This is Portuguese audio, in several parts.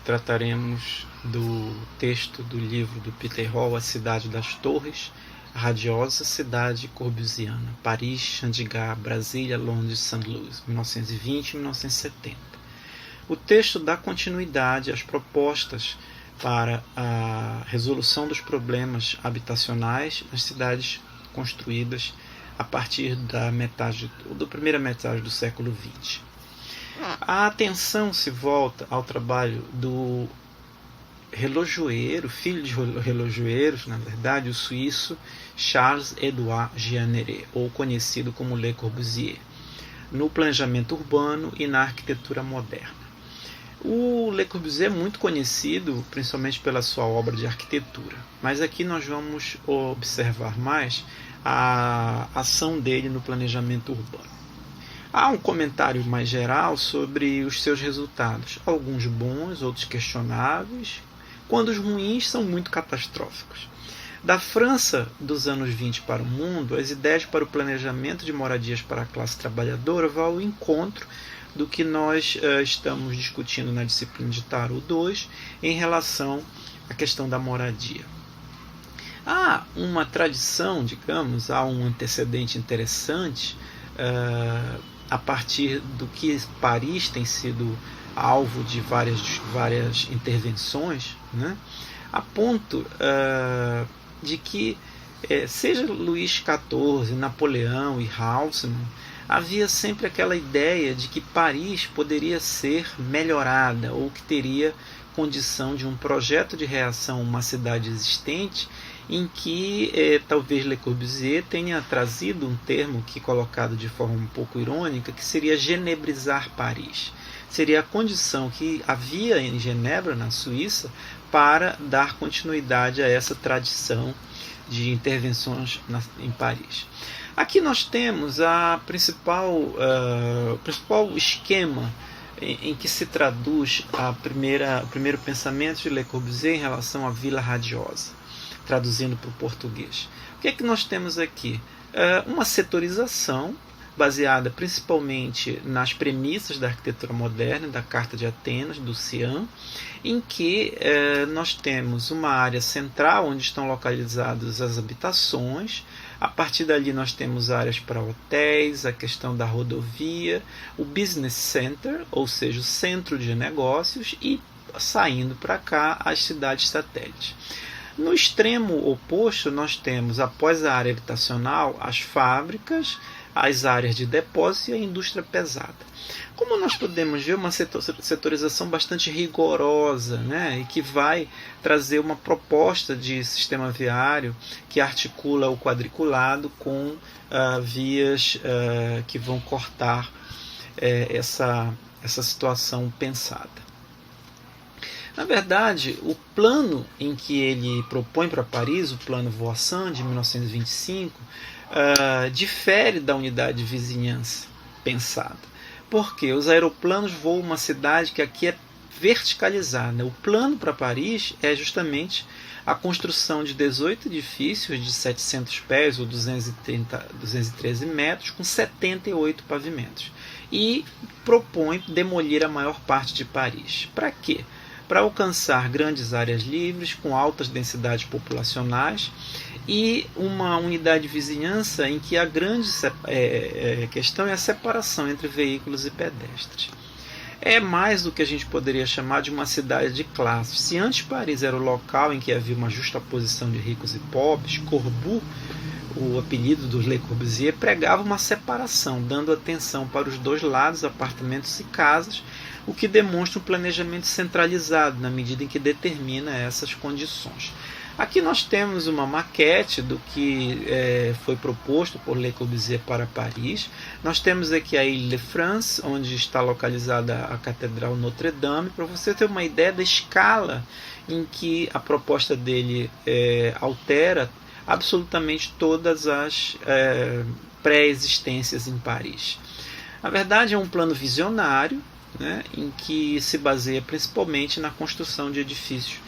trataremos do texto do livro do Peter Hall, A Cidade das Torres, a radiosa cidade corbusiana, Paris, Chandigarh, Brasília, Londres, St. Louis, 1920 e 1970. O texto dá continuidade às propostas para a resolução dos problemas habitacionais nas cidades construídas a partir da primeira metade do século XX. A atenção se volta ao trabalho do relojoeiro, filho de relojoeiros, na verdade, o suíço Charles-Édouard Jeanneret, ou conhecido como Le Corbusier, no planejamento urbano e na arquitetura moderna. O Le Corbusier é muito conhecido, principalmente pela sua obra de arquitetura, mas aqui nós vamos observar mais a ação dele no planejamento urbano. Há um comentário mais geral sobre os seus resultados, alguns bons, outros questionáveis, quando os ruins são muito catastróficos. Da França dos anos 20 para o mundo, as ideias para o planejamento de moradias para a classe trabalhadora vão ao encontro do que nós estamos discutindo na disciplina de Tarot 2 em relação à questão da moradia. Há uma tradição, digamos, há um antecedente interessante a partir do que Paris tem sido alvo de várias intervenções, né? A ponto de que, seja Luís XIV, Napoleão e Haussmann, havia sempre aquela ideia de que Paris poderia ser melhorada ou que teria condição de um projeto de reação a uma cidade existente, em que talvez Le Corbusier tenha trazido um termo que, colocado de forma um pouco irônica, que seria genebrizar Paris. Seria a condição que havia em Genebra, na Suíça, para dar continuidade a essa tradição de intervenções em Paris. Aqui nós temos o principal esquema em que se traduz o primeiro pensamento de Le Corbusier em relação à Vila Radiosa, traduzindo para o português. O que é que nós temos aqui? Uma setorização baseada principalmente nas premissas da arquitetura moderna, da Carta de Atenas, do Cian, em que nós temos uma área central onde estão localizadas as habitações. A partir dali nós temos áreas para hotéis, a questão da rodovia, o business center, ou seja, o centro de negócios, e saindo para cá as cidades satélites. No extremo oposto nós temos, após a área habitacional, as fábricas, as áreas de depósito e a indústria pesada. Como nós podemos ver, uma setorização bastante rigorosa, né, e que vai trazer uma proposta de sistema viário que articula o quadriculado com vias que vão cortar essa situação pensada. Na verdade, o plano em que ele propõe para Paris, o plano Voisin de 1925, difere da unidade de vizinhança pensada. Porque os aeroplanos voam uma cidade que aqui é verticalizada. O plano para Paris é justamente a construção de 18 edifícios de 700 pés ou 213 metros com 78 pavimentos. E propõe demolir a maior parte de Paris. Para quê? Para alcançar grandes áreas livres, com altas densidades populacionais, e uma unidade de vizinhança em que a grande questão é a separação entre veículos e pedestres. É mais do que a gente poderia chamar de uma cidade de classes. Se antes Paris era o local em que havia uma justaposição de ricos e pobres, Corbu, o apelido do Le Corbusier, pregava uma separação, dando atenção para os dois lados, apartamentos e casas, o que demonstra um planejamento centralizado, na medida em que determina essas condições. Aqui nós temos uma maquete do que foi proposto por Le Corbusier para Paris. Nós temos aqui a Île-de-France, onde está localizada a Catedral Notre-Dame, para você ter uma ideia da escala em que a proposta dele altera absolutamente todas as pré-existências em Paris. Na verdade, é um plano visionário, né, em que se baseia principalmente na construção de edifícios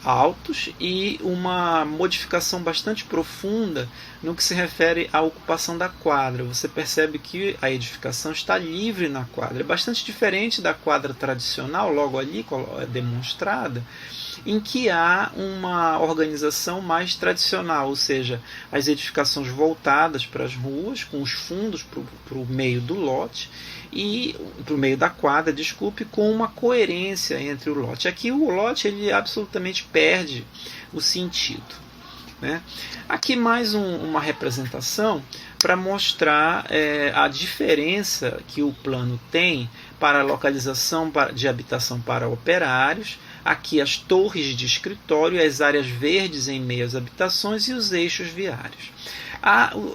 altos e uma modificação bastante profunda no que se refere à ocupação da quadra. Você percebe que a edificação está livre na quadra. É bastante diferente da quadra tradicional, logo ali demonstrada, em que há uma organização mais tradicional, ou seja, as edificações voltadas para as ruas, com os fundos para o meio do lote, e para o meio da quadra, desculpe, com uma coerência entre o lote. Aqui o lote ele absolutamente perde o sentido, né? Aqui mais uma representação para mostrar a diferença que o plano tem para a localização de habitação para operários. Aqui as torres de escritório, as áreas verdes em meio às habitações e os eixos viários.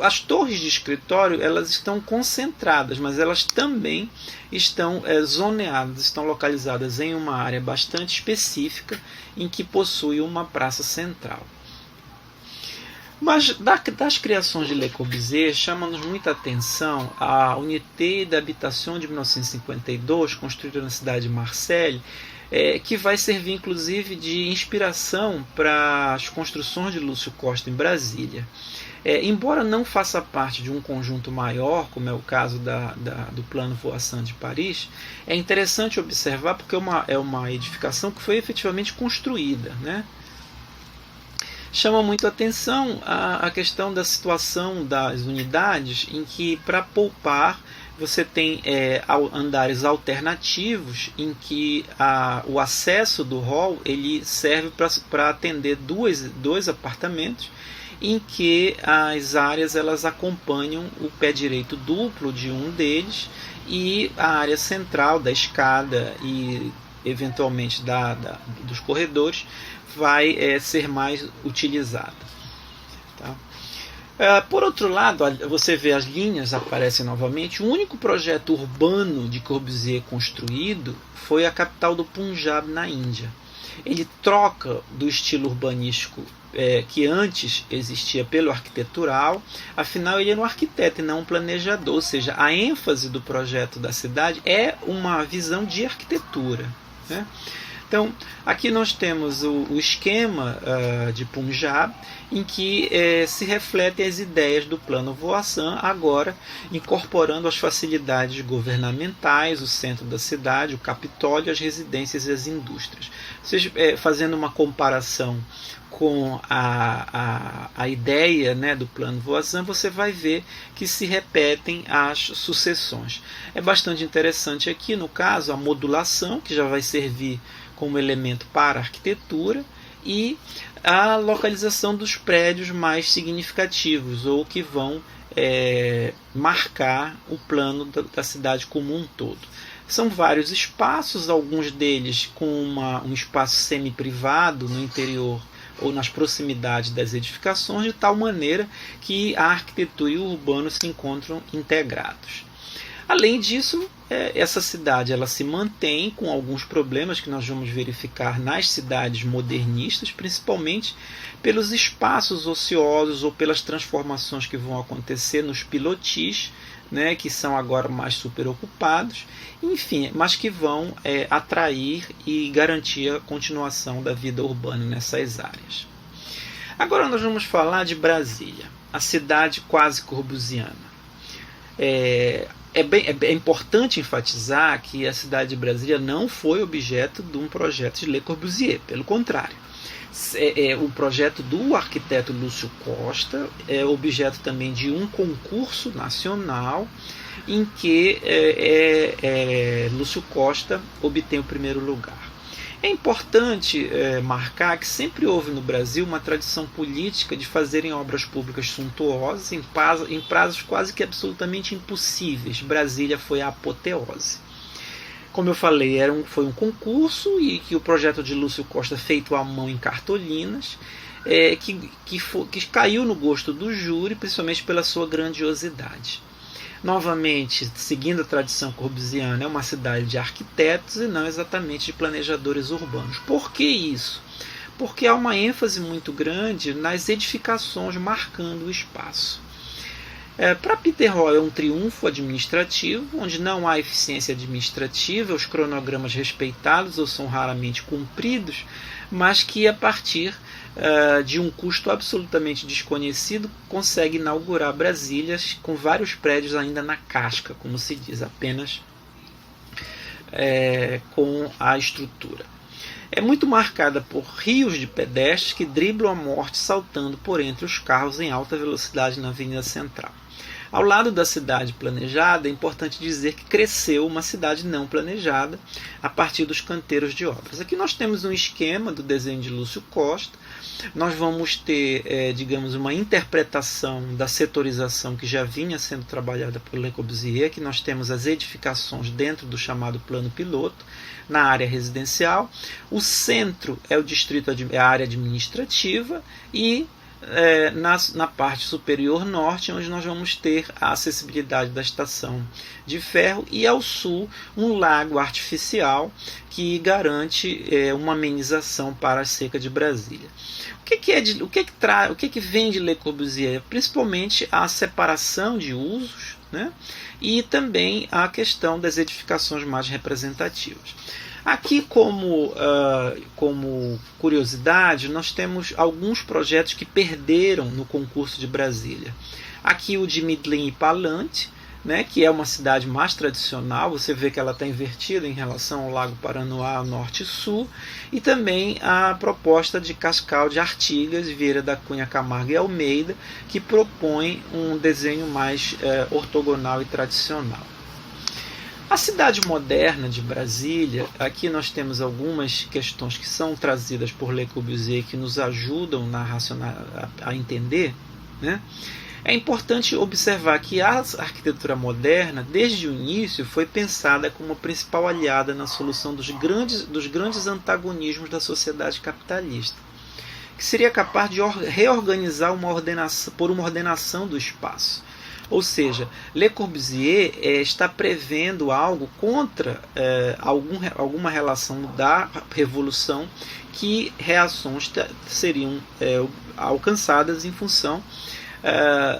As torres de escritório elas estão concentradas, mas elas também estão zoneadas, estão localizadas em uma área bastante específica em que possui uma praça central. Mas das criações de Le Corbusier chama-nos muita atenção a Unité d'Habitation de 1952, construída na cidade de Marseille, que vai servir inclusive de inspiração para as construções de Lúcio Costa em Brasília. Embora não faça parte de um conjunto maior, como é o caso do Plano Voisin de Paris, é interessante observar porque é uma edificação que foi efetivamente construída, né? Chama muito a atenção a questão da situação das unidades, em que, para poupar, você tem andares alternativos em que o acesso do hall ele serve para atender dois apartamentos, em que as áreas elas acompanham o pé direito duplo de um deles e a área central da escada e eventualmente dos corredores vai ser mais utilizada. Tá? Por outro lado, você vê as linhas aparecem novamente. O único projeto urbano de Corbusier construído foi a capital do Punjab, na Índia. Ele troca do estilo urbanístico que antes existia pelo arquitetural, afinal ele é um arquiteto e não um planejador, ou seja, a ênfase do projeto da cidade é uma visão de arquitetura, né? Então, aqui nós temos o esquema de Punjab, em que se refletem as ideias do Plano Voisin, agora incorporando as facilidades governamentais, o centro da cidade, o Capitólio, as residências e as indústrias. Ou seja, fazendo uma comparação com a ideia, né, do Plano Voisin, você vai ver que se repetem as sucessões. É bastante interessante aqui, no caso, a modulação, que já vai servir como elemento para a arquitetura, e a localização dos prédios mais significativos, ou que vão marcar o plano da cidade como um todo. São vários espaços, alguns deles com um espaço semi-privado no interior ou nas proximidades das edificações, de tal maneira que a arquitetura e o urbano se encontram integrados. Além disso, essa cidade ela se mantém com alguns problemas que nós vamos verificar nas cidades modernistas, principalmente pelos espaços ociosos ou pelas transformações que vão acontecer nos pilotis, né, que são agora mais superocupados, enfim, mas que vão atrair e garantir a continuação da vida urbana nessas áreas. Agora nós vamos falar de Brasília, a cidade quase corbusiana. É importante enfatizar que a cidade de Brasília não foi objeto de um projeto de Le Corbusier, pelo contrário. O projeto do arquiteto Lúcio Costa é objeto também de um concurso nacional em que Lúcio Costa obtém o primeiro lugar. É importante marcar que sempre houve no Brasil uma tradição política de fazerem obras públicas suntuosas em prazos quase que absolutamente impossíveis. Brasília foi a apoteose. Como eu falei, foi um concurso e que o projeto de Lúcio Costa, feito à mão em cartolinas, que caiu no gosto do júri, principalmente pela sua grandiosidade. Novamente, seguindo a tradição corbusiana, é uma cidade de arquitetos e não exatamente de planejadores urbanos. Por que isso? Porque há uma ênfase muito grande nas edificações marcando o espaço. Para Peter Hall é um triunfo administrativo, onde não há eficiência administrativa, os cronogramas respeitados ou são raramente cumpridos, mas que a partir de um custo absolutamente desconhecido consegue inaugurar Brasília com vários prédios ainda na casca, como se diz, apenas com a estrutura. É muito marcada por rios de pedestres que driblam a morte saltando por entre os carros em alta velocidade na Avenida Central. Ao lado da cidade planejada, é importante dizer que cresceu uma cidade não planejada a partir dos canteiros de obras. Aqui nós temos um esquema do desenho de Lúcio Costa. Nós vamos ter, digamos, uma interpretação da setorização que já vinha sendo trabalhada por Le Corbusier, que nós temos as edificações dentro do chamado plano piloto, na área residencial. O centro é o distrito, é a área administrativa, e na parte superior norte, onde nós vamos ter a acessibilidade da estação de ferro, e ao sul um lago artificial que garante uma amenização para a seca de Brasília. O que vem de Le Corbusier? Principalmente a separação de usos, né? E também a questão das edificações mais representativas. Aqui, como curiosidade, nós temos alguns projetos que perderam no concurso de Brasília. Aqui o de Midlen e Palante, né, que é uma cidade mais tradicional, você vê que ela está invertida em relação ao Lago Paranoá, norte e sul, e também a proposta de Cascal de Artigas, Vieira da Cunha Camargo e Almeida, que propõe um desenho mais ortogonal e tradicional. A cidade moderna de Brasília, aqui nós temos algumas questões que são trazidas por Le Corbusier que nos ajudam a entender, né? É importante observar que a arquitetura moderna, desde o início, foi pensada como a principal aliada na solução dos grandes antagonismos da sociedade capitalista, que seria capaz de reorganizar uma ordenação do espaço. Ou seja, Le Corbusier está prevendo algo contra alguma relação da revolução, que reações seriam alcançadas em função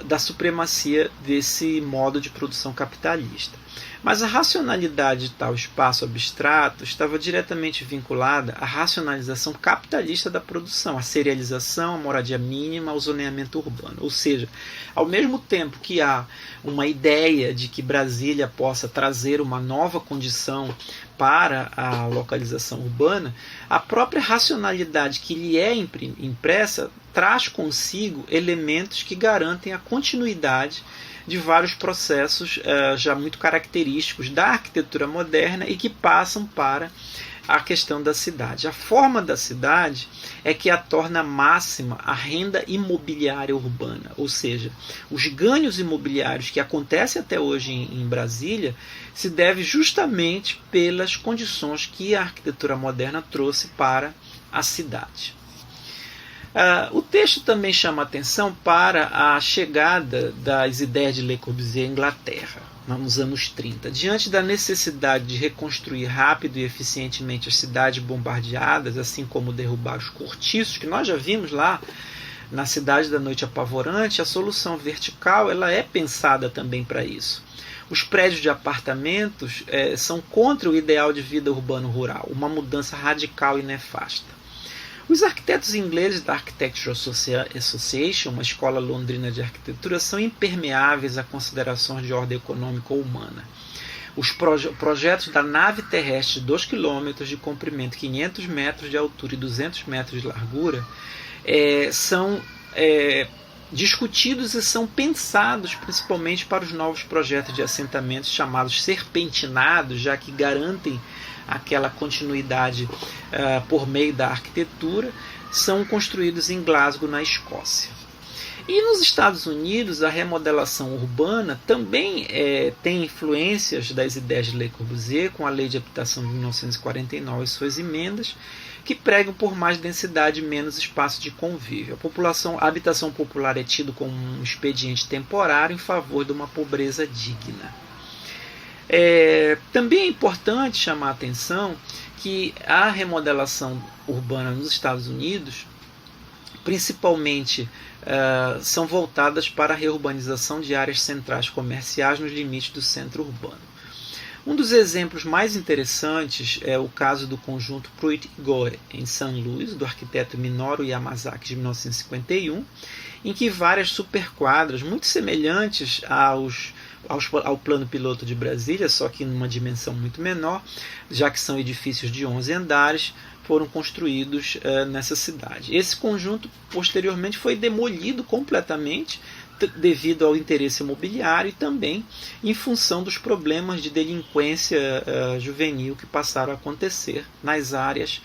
da supremacia desse modo de produção capitalista. Mas a racionalidade de tal espaço abstrato estava diretamente vinculada à racionalização capitalista da produção, à serialização, à moradia mínima, ao zoneamento urbano. Ou seja, ao mesmo tempo que há uma ideia de que Brasília possa trazer uma nova condição para a localização urbana, a própria racionalidade que lhe é impressa traz consigo elementos que garantem a continuidade de vários processos já muito característicos da arquitetura moderna e que passam para a questão da cidade. A forma da cidade é que a torna máxima a renda imobiliária urbana, ou seja, os ganhos imobiliários que acontecem até hoje em Brasília se deve justamente pelas condições que a arquitetura moderna trouxe para a cidade. O texto também chama atenção para a chegada das ideias de Le Corbusier à Inglaterra, nos anos 30. Diante da necessidade de reconstruir rápido e eficientemente as cidades bombardeadas, assim como derrubar os cortiços, que nós já vimos lá na Cidade da Noite Apavorante, a solução vertical ela é pensada também para isso. Os prédios de apartamentos são contra o ideal de vida urbano-rural, uma mudança radical e nefasta. Os arquitetos ingleses da Architectural Association, uma escola londrina de arquitetura, são impermeáveis a considerações de ordem econômica ou humana. Os projetos da nave terrestre de 2 km de comprimento, 500 metros de altura e 200 metros de largura são discutidos e são pensados principalmente para os novos projetos de assentamentos chamados serpentinados, já que garantem aquela continuidade por meio da arquitetura, são construídos em Glasgow, na Escócia. E nos Estados Unidos, a remodelação urbana também tem influências das ideias de Le Corbusier, com a Lei de Habitação de 1949 e suas emendas, que pregam por mais densidade e menos espaço de convívio. A habitação popular é tido como um expediente temporário em favor de uma pobreza digna. Também é importante chamar a atenção que a remodelação urbana nos Estados Unidos principalmente são voltadas para a reurbanização de áreas centrais comerciais nos limites do centro urbano. Um dos exemplos mais interessantes é o caso do conjunto Pruitt-Igoe, em São Luís, do arquiteto Minoru Yamazaki, de 1951, em que várias superquadras, muito semelhantes ao plano piloto de Brasília, só que numa dimensão muito menor, já que são edifícios de 11 andares, foram construídos nessa cidade. Esse conjunto, posteriormente, foi demolido completamente devido ao interesse imobiliário e também em função dos problemas de delinquência juvenil que passaram a acontecer nas áreas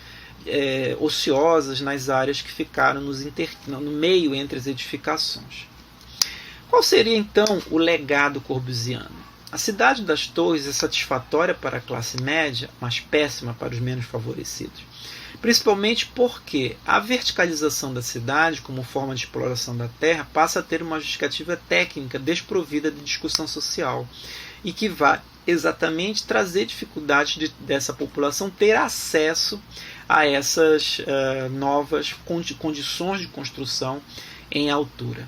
ociosas, nas áreas que ficaram no meio entre as edificações. Qual seria então o legado corbusiano? A cidade das torres é satisfatória para a classe média, mas péssima para os menos favorecidos. Principalmente porque a verticalização da cidade, como forma de exploração da terra, passa a ter uma justificativa técnica desprovida de discussão social e que vai exatamente trazer dificuldades dessa população ter acesso a essas novas condições de construção em altura.